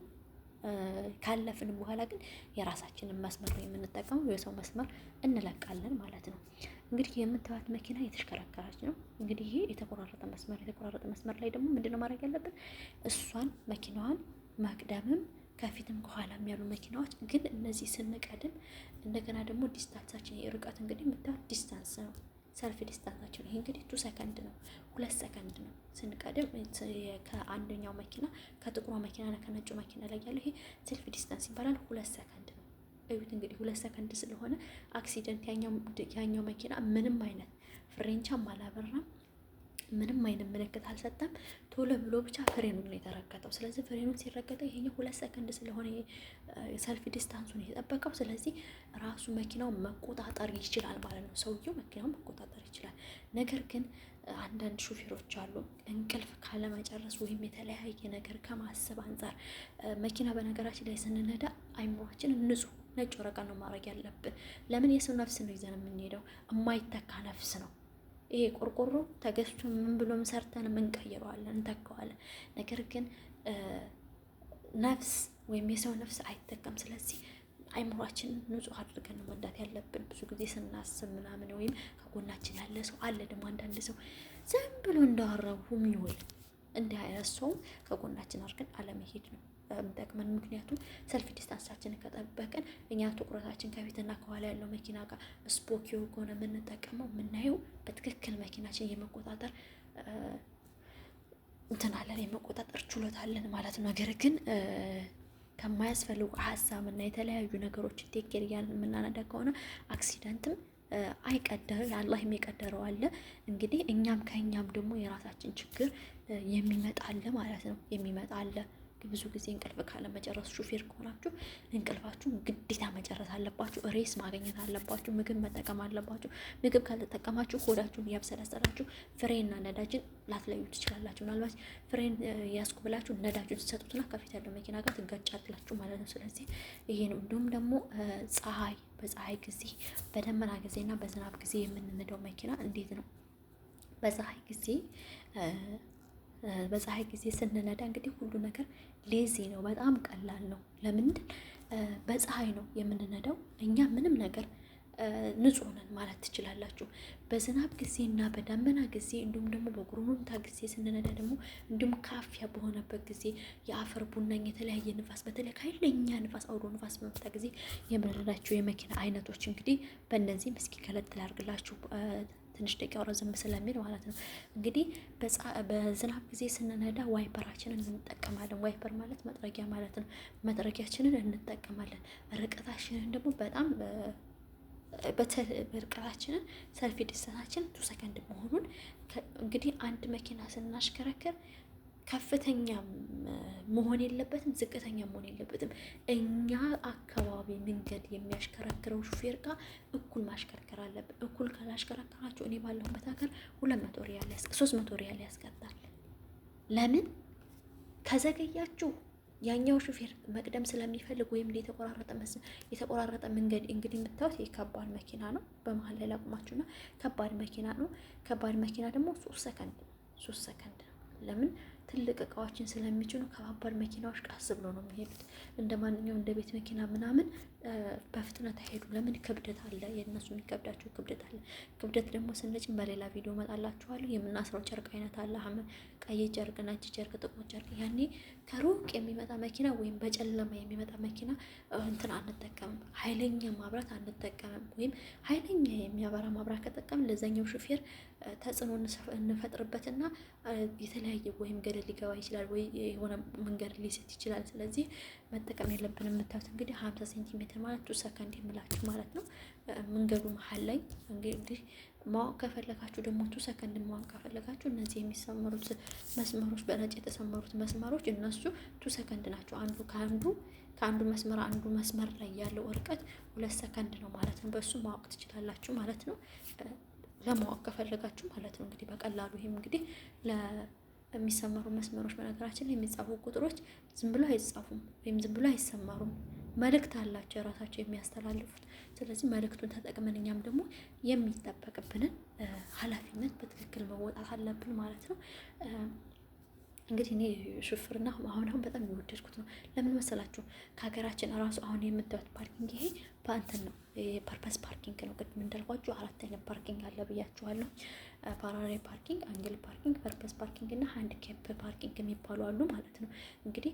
Speaker 2: ካለፍን በኋላ ግን የራሳችንን መስመር ነው የምንጠቀመው፣ የሰው መስመር እንለቃለን ማለት ነው። እንግዲህ የምታዩት መኪና የተሽከረከረች ነው። እንግዲህ ይሄ የተቆራረጠ መስመር ላይ ደግሞ ምንድነው ማድረግ ያለብን? እሷን መኪናዋን መቅደምም ከፊትም ከኋላም ያሉ መኪናዎች ግን እነዚህ ስንቀድም እንደገና ደግሞ ዲስታንሳችን የርቀት እንግዲህ የምታዩት ዲስታንስ ነው፣ ሰልፍ ዲስታንሳችን ይሄ እንግዲህ 2 ሰከንድ ነው፣ 2 ሰከንድ ነው ስንቀድም ከአንደኛው መኪና ከጥቁሯ መኪና እና ከነጩ መኪና ላይ ያለው ይሄ ሰልፍ ዲስታንስ ይባላል። 2 ሰከንድ ነው። እዩት እንግዲህ 2 ሰከንድ ስለሆነ አክሲደንት ያኛው መኪና ምንም አይነት ፍሬንቻም አላበራም፣ ምንም አይነት ምልክት አልሰጠም። ቶሎ ብሎ ብቻ ፍሬኑን ነው የተረገጠው። ስለዚህ ፍሬኑን ሲረገጠው ይሄኛው 2 ሰከንድ ስለሆነ ሰልፍ ዲስታንሱን የጠበቀው፣ ስለዚህ ራሱ መኪናውን መቆጣጠር ይችላል ማለት ነው። ሰውየው መኪናውን መቆጣጠር ይችላል። ነገር ግን አንዳንድ ሹፌሮች አሉ እንቅልፍ ካለመጨረስ ወይም የተለያየ ነገር ከማሰብ አንጻር መኪና በነገራችን ላይ ስንነዳ አይምሯችንን ንጹህ ነጭ ወረቀት ነው ማድረግ ያለብን። ለምን? የሰው ነፍስ ነው ይዘን የምንሄደው፣ የማይተካ ነፍስ ነው። ይሄ ቆርቆሮ ተገዝቶ ምን ብሎም ሰርተን እንቀይረዋለን፣ እንተካዋለን። ነገር ግን ነፍስ ወይም የሰው ነፍስ አይተካም። ስለዚህ አይምሯችን ንጹህ አድርገን ነው መንዳት ያለብን። ብዙ ጊዜ ስናስብ ምናምን ወይም ከጎናችን ያለ ሰው አለ ደግሞ አንዳንድ ሰው ዝም ብሎ እንዳወራው የሚውል እንዲህ አይነት ሰው ከጎናችን አድርገን አለመሄድ ነው የሚጠቅመን። ምክንያቱም ሰልፍ ዲስታንሳችንን ከጠበቀን እኛ ትኩረታችን ከፊትና ከኋላ ያለው መኪና ጋር ስፖኪዮ ከሆነ የምንጠቀመው የምናየው በትክክል መኪናችን የመቆጣጠር እንትን አለን፣ የመቆጣጠር ችሎታ አለን ማለት ነው። ነገር ግን ከማያስፈልጉ ሀሳብ እና የተለያዩ ነገሮችን ቴኬር እያልን የምናነዳ ከሆነ አክሲደንትም አይቀደር አላህ የሚቀደረው አለ። እንግዲህ እኛም ከእኛም ደግሞ የራሳችን ችግር የሚመጣ አለ ማለት ነው። የሚመጣ አለ። ብዙ ጊዜ እንቅልፍ ካለ መጨረስ፣ ሹፌር ከሆናችሁ እንቅልፋችሁ ግዴታ መጨረስ አለባችሁ። ሬስ ማግኘት አለባችሁ። ምግብ መጠቀም አለባችሁ። ምግብ ካልተጠቀማችሁ ሆዳችሁን እያብሰለሰላችሁ ፍሬንና ነዳጅን ላትለዩ ትችላላችሁ። ምናልባት ፍሬን ያስኩ ብላችሁ ነዳጁን ትሰጡትና ከፊት ያለው መኪና ጋር ትጋጫላችሁ ማለት ነው። ስለዚህ ይሄ ነው። እንዲሁም ደግሞ በፀሐይ ጊዜ፣ በደመና ጊዜ እና በዝናብ ጊዜ የምንነዳው መኪና እንዴት ነው? በፀሐይ ጊዜ ስንነዳ እንግዲህ ሁሉ ነገር ሌዚ ነው፣ በጣም ቀላል ነው። ለምንድን? በፀሐይ ነው የምንነዳው። እኛ ምንም ነገር ንጹህ ነን ማለት ትችላላችሁ። በዝናብ ጊዜ እና በደመና ጊዜ እንዲሁም ደግሞ በጉርምታ ጊዜ ስንነዳ ደግሞ እንዲሁም ካፊያ በሆነበት ጊዜ የአፈር ቡናኝ የተለያየ ንፋስ፣ በተለይ ኃይለኛ ንፋስ አውሎ ንፋስ በመጣ ጊዜ የምንነዳቸው የመኪና አይነቶች እንግዲህ በእነዚህም እስኪ ከለጥ ላድርግላችሁ ትንሽ ደቂቃ ረዘም ስለሚል ማለት ነው። እንግዲህ በዝናብ ጊዜ ስንነዳ ዋይፐራችንን እንጠቀማለን። ዋይፐር ማለት መጥረጊያ ማለት ነው። መጥረጊያችንን እንጠቀማለን። ርቀታችንን ደግሞ በጣም በርቀታችንን ሰልፊ ዲስታንሳችን 2 ሰከንድ መሆኑን እንግዲህ አንድ መኪና ስናሽከረክር ከፍተኛ መሆን የለበትም፣ ዝቅተኛ መሆን የለበትም። እኛ አካባቢ መንገድ የሚያሽከረክረው ሹፌር ጋር እኩል ማሽከርከር አለብን። እኩል ካላሽከረከራችሁ እኔ ባለሁበት ሀገር 300 ሪያል ያስቀጣል። ለምን? ከዘገያችሁ ያኛው ሹፌር መቅደም ስለሚፈልግ ወይም የተቆራረጠ መንገድ እንግዲህ የምታዩት የከባድ መኪና ነው። በመሀል ላይ ላቁማችሁና ከባድ መኪና ነው። ከባድ መኪና ደግሞ 3 ሰከንድ ነው። ለምን ትልቅ እቃዎችን ስለሚጭኑ ከባባድ መኪናዎች ቀስ ብሎ ነው የሚሄዱት። እንደ ማንኛውም እንደ ቤት መኪና ምናምን በፍጥነት አይሄዱ። ለምን ክብደት አለ፣ የእነሱ የሚከብዳቸው ክብደት አለ። ክብደት ደግሞ ስንጭን በሌላ ቪዲዮ እመጣላችኋለሁ። የምናስረው ጨርቅ አይነት አለ፣ ቀይ ጨርቅ፣ ነጭ ጨርቅ፣ ጥቁር ጨርቅ። ያኔ ከሩቅ የሚመጣ መኪና ወይም በጨለማ የሚመጣ መኪና እንትን አንጠቀምም፣ ኃይለኛ ማብራት አንጠቀምም። ወይም ኃይለኛ የሚያበራ ማብራት ከጠቀምን ለዛኛው ሹፌር ተጽዕኖ እንፈጥርበትና የተለያየ ወይም ገደል ሊገባ ይችላል ወይ የሆነ መንገድ ሊስት ይችላል። ስለዚህ መጠቀም የለብንም። የምታዩት እንግዲህ 50 ሴንቲሜትር ማለት 2 ሰከንድ የምላችሁ ማለት ነው። መንገዱ መሀል ላይ እንግዲህ ማወቅ ከፈለጋችሁ ደግሞ 2 ሰከንድ ማወቅ ከፈለጋችሁ እነዚህ የሚሰመሩት መስመሮች በነጭ የተሰመሩት መስመሮች እነሱ 2 ሰከንድ ናቸው። ከአንዱ መስመር አንዱ መስመር ላይ ያለው እርቀት 2 ሰከንድ ነው ማለት ነው። በእሱ ማወቅ ትችላላችሁ ማለት ነው። ለማወቅ ከፈለጋችሁ ማለት ነው። እንግዲህ በቀላሉ ይሄም እንግዲህ የሚሰመሩ መስመሮች በነገራችን ላይ የሚጻፉ ቁጥሮች ዝም ብሎ አይጻፉም ወይም ዝም ብሎ አይሰመሩም። መልእክት አላቸው የራሳቸው የሚያስተላልፉት። ስለዚህ መልእክቱን ተጠቅመን እኛም ደግሞ የሚጠበቅብንን ኃላፊነት በትክክል መወጣት አለብን ማለት ነው። እንግዲህ እኔ ሹፍርና አሁን በጣም የወደድኩት ነው። ለምን መሰላችሁ? ከሀገራችን እራሱ አሁን የምታዩት ፓርኪንግ ይሄ በእንትን ነው፣ ፐርፐስ ፓርኪንግ ነው። ቅድም እንዳልኳችሁ 4 አይነት ፓርኪንግ አለ ብያችኋለሁ። ፓራላይ ፓርኪንግ፣ አንግል ፓርኪንግ፣ ፐርፐስ ፓርኪንግ እና ሃንዲኬፕ ፓርኪንግ የሚባሉ አሉ ማለት ነው። እንግዲህ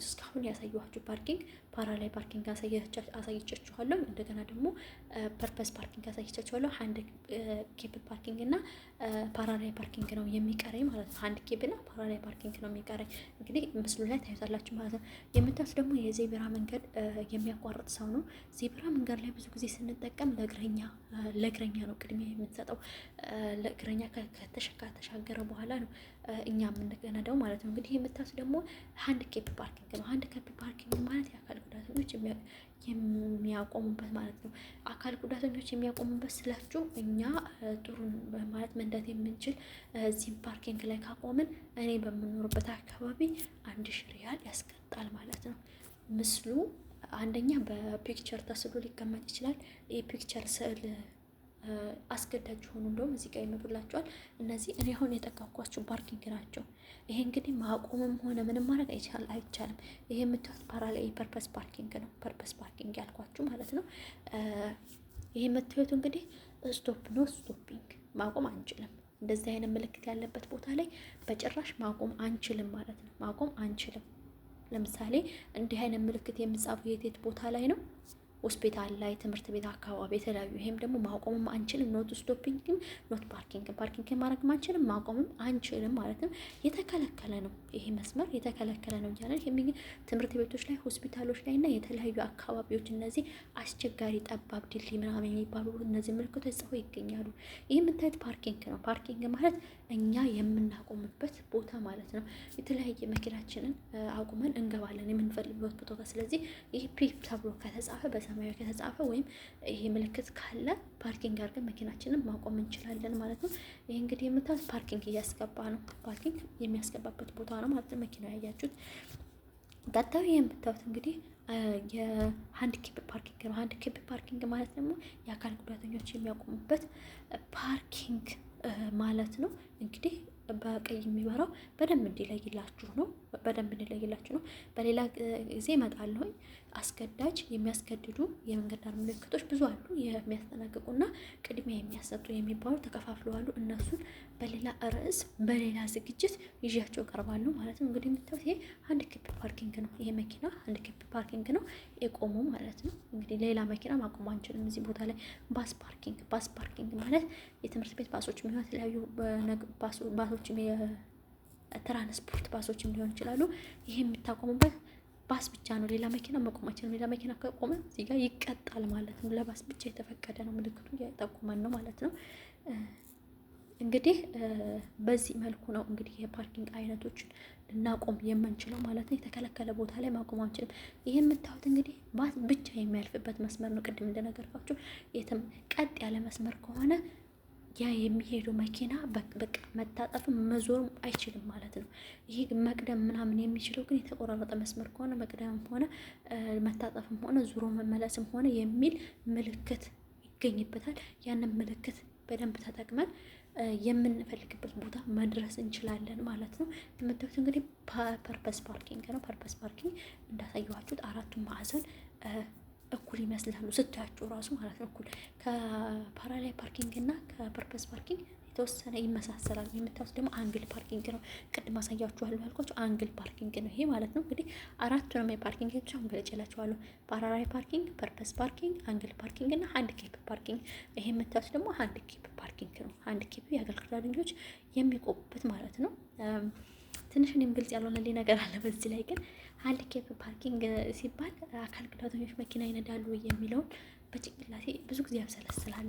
Speaker 2: እስካሁን ያሳየኋችሁ ፓርኪንግ ፓራላይ ፓርኪንግ አሳይቻችኋለሁ። እንደገና ደግሞ ፐርፐስ ፓርኪንግ አሳይቻችኋለሁ። ሃንድ ኬፕ ፓርኪንግ እና ፓራላይ ፓርኪንግ ነው የሚቀረኝ ማለት ነው። ሃንድ ኬፕ እና ፓራላይ ፓርኪንግ ነው የሚቀረኝ። እንግዲህ ምስሉ ላይ ታዩታላችሁ ማለት ነው። የምታዩት ደግሞ የዜብራ መንገድ የሚያቋርጥ ሰው ነው። ዜብራ መንገድ ላይ ብዙ ጊዜ ስንጠቀም ለእግረኛ ነው ቅድሚያ የምንሰጠው። ለእግረኛ ከተሻገረ በኋላ ነው እኛ የምንገነደው ማለት ነው። እንግዲህ የምታዩት ደግሞ ሃንድ ኬፕ ፓርኪንግ ነው። ሃንድ ኬፕ ፓርኪንግ ማለት የአካል ጉዳተኞች የሚያቆሙበት ማለት ነው። አካል ጉዳተኞች የሚያቆሙበት ስላችሁ እኛ ጥሩን ማለት መንዳት የምንችል እዚህ ፓርኪንግ ላይ ካቆምን እኔ በምኖርበት አካባቢ 1000 ሪያል ያስቀጣል ማለት ነው። ምስሉ አንደኛ በፒክቸር ተስሎ ሊቀመጥ ይችላል። የፒክቸር ስዕል አስገዳጅ ሆኑ እንደውም እዚህ ጋር ይመጡላቸዋል። እነዚህ እኔ አሁን የጠቀምኳቸው ፓርኪንግ ናቸው። ይሄ እንግዲህ ማቆምም ሆነ ምንም ማድረግ አይቻልም። ይሄ የምታዩት ፓራላይ ፐርፐስ ፓርኪንግ ነው። ፐርፐስ ፓርኪንግ ያልኳችሁ ማለት ነው። ይሄ የምታዩት እንግዲህ ስቶፕ ኖ ስቶፒንግ፣ ማቆም አንችልም። እንደዚህ አይነት ምልክት ያለበት ቦታ ላይ በጭራሽ ማቆም አንችልም ማለት ነው። ማቆም አንችልም። ለምሳሌ እንዲህ አይነት ምልክት የሚጻፉ የት ቦታ ላይ ነው? ሆስፒታል ላይ፣ ትምህርት ቤት አካባቢ የተለያዩ። ይሄም ደግሞ ማቆምም አንችልም። ኖት ስቶፒንግም ኖት ፓርኪንግ ማድረግም አንችልም፣ ማቆምም አንችልም ማለት ነው። የተከለከለ ነው። ይሄ መስመር የተከለከለ ነው እያለን ትምህርት ቤቶች ላይ፣ ሆስፒታሎች ላይ እና የተለያዩ አካባቢዎች እነዚህ አስቸጋሪ ጠባብ ድልድይ ምናምን የሚባሉ እነዚህ ምልክቶች ጽፎ ይገኛሉ። ይህ የምታዩት ፓርኪንግ ነው። ፓርኪንግ ማለት እኛ የምናቆምበት ቦታ ማለት ነው። የተለያየ መኪናችንን አቁመን እንገባለን የምንፈልግበት ቦታ። ስለዚህ ይህ ፒፕ ተብሎ ከተጻፈ በሰማያዊ ከተጻፈ ወይም ይሄ ምልክት ካለ ፓርኪንግ አድርገን መኪናችንን ማቆም እንችላለን ማለት ነው። ይሄ እንግዲህ የምታዩት ፓርኪንግ እያስገባ ነው። ፓርኪንግ የሚያስገባበት ቦታ ነው ማለት ነው። መኪና ያያችሁት። ቀጣዩ የምታዩት እንግዲህ የሃንድ ኬፕ ፓርኪንግ ነው። ሃንድ ኬፕ ፓርኪንግ ማለት ደግሞ የአካል ጉዳተኞች የሚያቆሙበት ፓርኪንግ ማለት ነው። እንግዲህ በቀይ የሚበራው በደንብ እንዲለይላችሁ ነው። በሌላ ጊዜ እመጣለሁኝ። አስገዳጅ የሚያስገድዱ የመንገድ ዳር ምልክቶች ብዙ አሉ። የሚያስጠነቅቁና ቅድሚያ የሚያሰጡ የሚባሉ ተከፋፍለዋሉ። እነሱን በሌላ ርዕስ በሌላ ዝግጅት ይዣቸው ቀርባሉ ማለት ነው። እንግዲህ የምታዩት ይሄ ሃንድ ኬፕ ፓርኪንግ ነው። ይሄ መኪና ሃንድ ኬፕ ፓርኪንግ ነው የቆሙ ማለት ነው። እንግዲህ ሌላ መኪና ማቆም አንችልም እዚህ ቦታ ላይ። ባስ ፓርኪንግ ማለት የትምህርት ቤት ባሶች የሚሆን የተለያዩ ባሶች የትራንስፖርት ባሶችም ሊሆን ይችላሉ። ይሄ የምታቆሙበት ባስ ብቻ ነው። ሌላ መኪና መቆም አይችልም። ሌላ መኪና ከቆመ እዚህ ጋር ይቀጣል ማለት ነው። ለባስ ብቻ የተፈቀደ ነው። ምልክቱ እያጠቆመን ነው ማለት ነው። እንግዲህ በዚህ መልኩ ነው እንግዲህ የፓርኪንግ አይነቶችን ልናቆም የምንችለው ማለት ነው። የተከለከለ ቦታ ላይ ማቆም አንችልም። ይሄ የምታዩት እንግዲህ ባስ ብቻ የሚያልፍበት መስመር ነው። ቅድም እንደነገርኳችሁ የትም ቀጥ ያለ መስመር ከሆነ ያ የሚሄደው መኪና በቃ መታጠፍም መዞርም አይችልም ማለት ነው። ይሄ መቅደም ምናምን የሚችለው ግን የተቆራረጠ መስመር ከሆነ መቅደምም ሆነ መታጠፍም ሆነ ዙሮ መመለስም ሆነ የሚል ምልክት ይገኝበታል። ያንን ምልክት በደንብ ተጠቅመን የምንፈልግበት ቦታ መድረስ እንችላለን ማለት ነው። የምታዩት እንግዲህ ፐርፐስ ፓርኪንግ ነው። ፐርፐስ ፓርኪንግ እንዳሳየኋችሁት አራቱም ማዕዘን እኩል ይመስላሉ ስታያቸው ራሱ ማለት ነው። እኩል ከፓራላይ ፓርኪንግ እና ከፐርፐስ ፓርኪንግ የተወሰነ ይመሳሰላል። የምታዩት ደግሞ አንግል ፓርኪንግ ነው። ቅድም አሳያችኋለሁ ያልኳቸው አንግል ፓርኪንግ ነው ይሄ ማለት ነው። እንግዲህ አራቱንም የፓርኪንግ ብቻ ገለጨላችኋለሁ። ፓራላይ ፓርኪንግ፣ ፐርፐስ ፓርኪንግ፣ አንግል ፓርኪንግ እና ሃንድ ኬፕ ፓርኪንግ። ይሄ የምታዩት ደግሞ ሃንድ ኬፕ ፓርኪንግ ነው። ሃንድ ኬፕ የአካል ጉዳተኞች የሚቆሙበት ማለት ነው። ትንሽ እኔም ግልጽ ያልሆነልኝ ነገር አለ በዚህ ላይ ግን ሃንድ ኬፕ ፓርኪንግ ሲባል አካል ጉዳተኞች መኪና ይነዳሉ የሚለውን በጭንቅላቴ ብዙ ጊዜ ያብሰለስላሉ።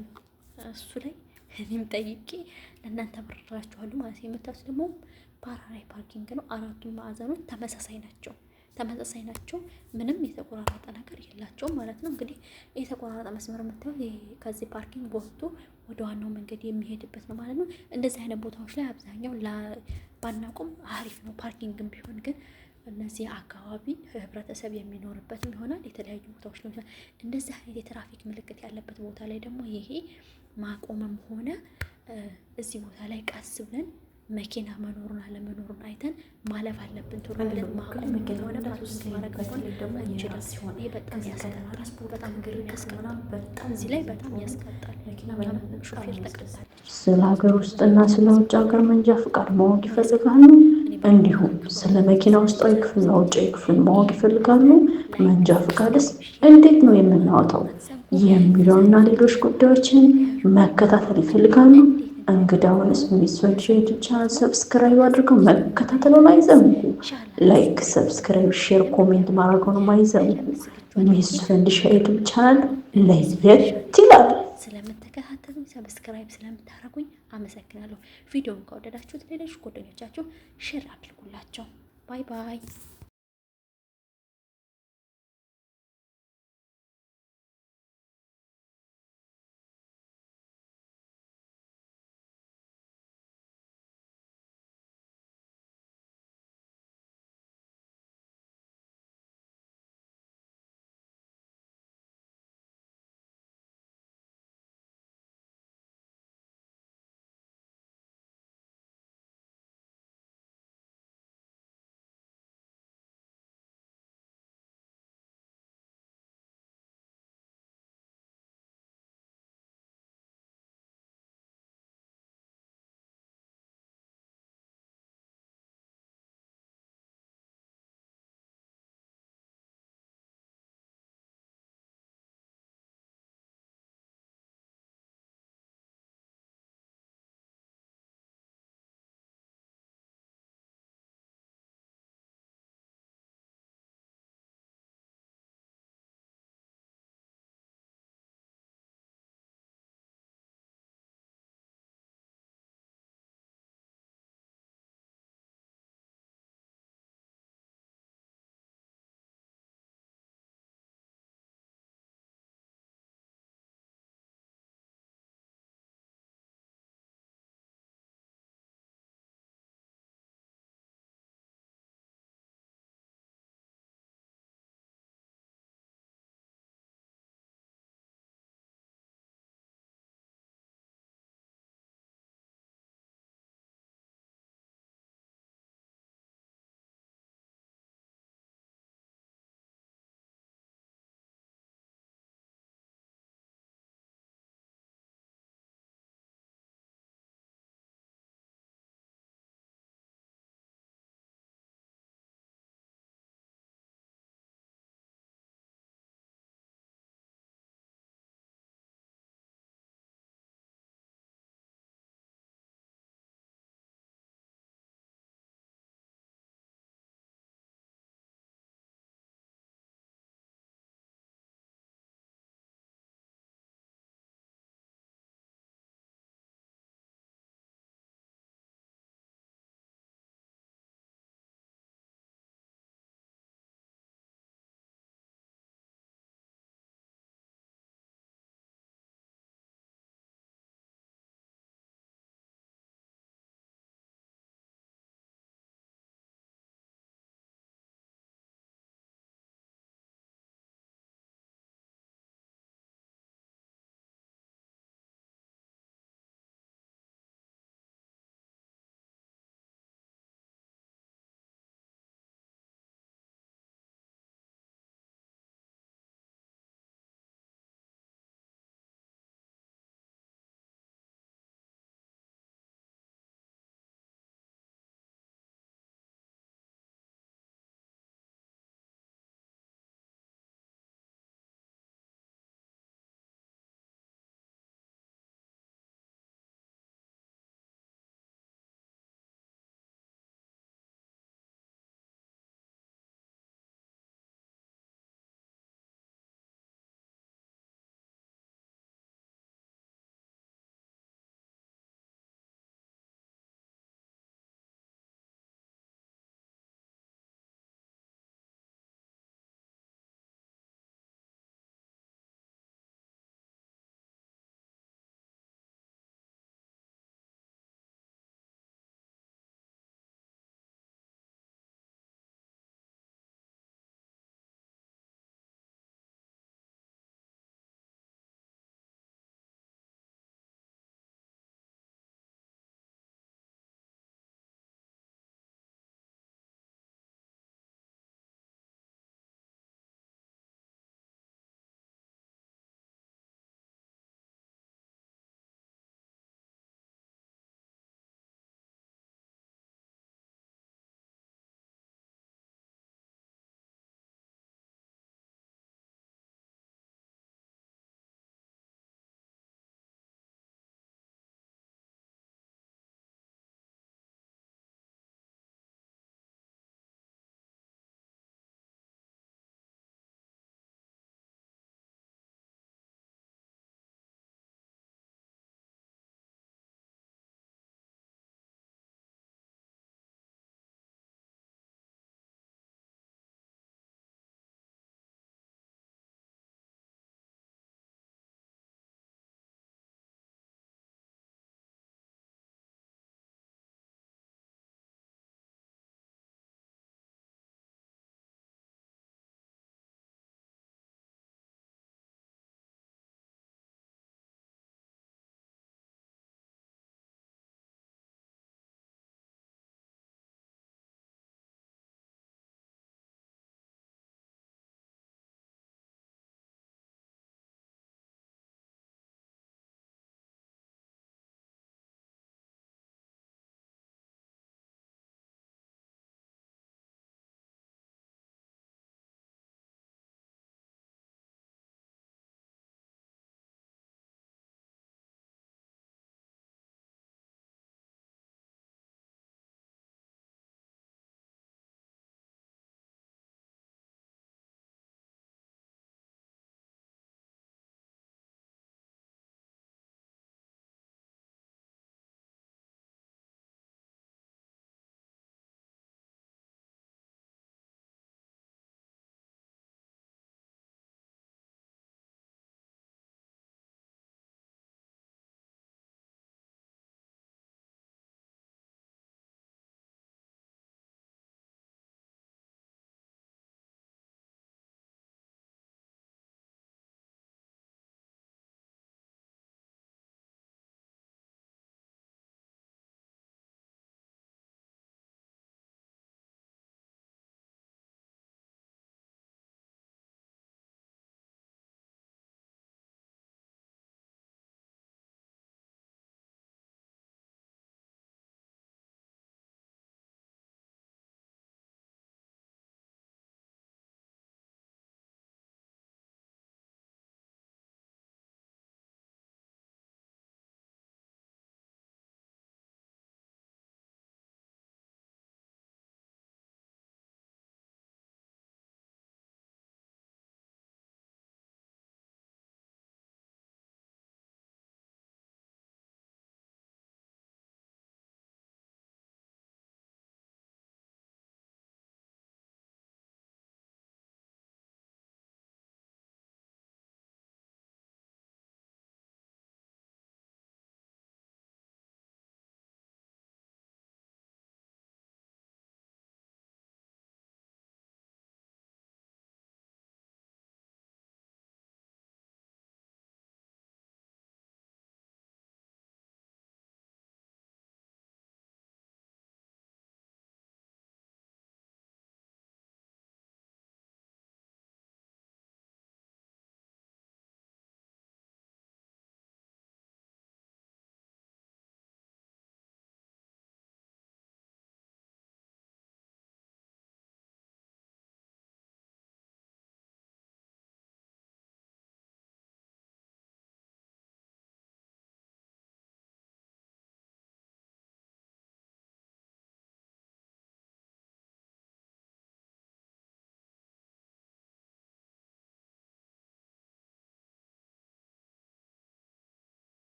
Speaker 2: እሱ ላይ እኔም ጠይቄ ለእናንተ መረራችኋለሁ ማለት ነው። የምታዩት ደግሞ ፓራላይ ፓርኪንግ ነው። አራቱም ማዕዘኖች ተመሳሳይ ናቸው። ምንም የተቆራረጠ ነገር የላቸውም ማለት ነው። እንግዲህ የተቆራረጠ መስመር የምታዩት ከዚህ ፓርኪንግ ወጥቶ ወደ ዋናው መንገድ የሚሄድበት ነው ማለት ነው። እንደዚህ አይነት ቦታዎች ላይ አብዛኛው ባናቆም አሪፍ ነው። ፓርኪንግም ቢሆን ግን እነዚህ አካባቢ ህብረተሰብ የሚኖርበትም ይሆናል። የተለያዩ ቦታዎች ነው እንደዚህ አይነት የትራፊክ ምልክት ያለበት ቦታ ላይ ደግሞ ይሄ ማቆምም ሆነ እዚህ ቦታ ላይ ቀስ ብለን መኪና መኖሩን አለመኖሩን አይተን ማለፍ አለብን። ቶሎ ብለን ማቆም ሆነ ፓርኪንግ ማድረግ ደግሞ እንችላለን። ይሄ በጣም ያስቀጣል። በጣም ግር ያስቀጣል። እዚህ ላይ በጣም ያስቀጣል። ሾፌር ተቀጣል።
Speaker 1: ስለ ሀገር ውስጥና ስለ ውጭ ሀገር መንጃ ፍቃድ ማወቅ ይፈልጋሉ? እንዲሁም ስለ መኪና ውስጣዊ ክፍልና ውጫዊ ክፍል ማወቅ ይፈልጋሉ? መንጃ ፍቃድስ እንዴት ነው የምናወጣው የሚለውና ሌሎች ጉዳዮችን መከታተል ይፈልጋሉ? እንግዳውንስ ሚስ ፈንዲሻ ዩቲዩብ ቻናል ሰብስክራይብ አድርገው መከታተሉን አይዘንጉ። ላይክ፣ ሰብስክራይብ፣ ሼር፣ ኮሜንት ማድረጉን አይዘንጉ። ሚስ ፈንዲሻ ዩቲዩብ ቻናል ለየት ይላል።
Speaker 2: ስለምትከታተሉኝ ሰብስክራይብ ስለምታደርጉኝ አመሰግናለሁ። ቪዲዮውን ከወደዳችሁት ሌሎች ጓደኞቻችሁ ሼር አድርጉላቸው። ባይ ባይ።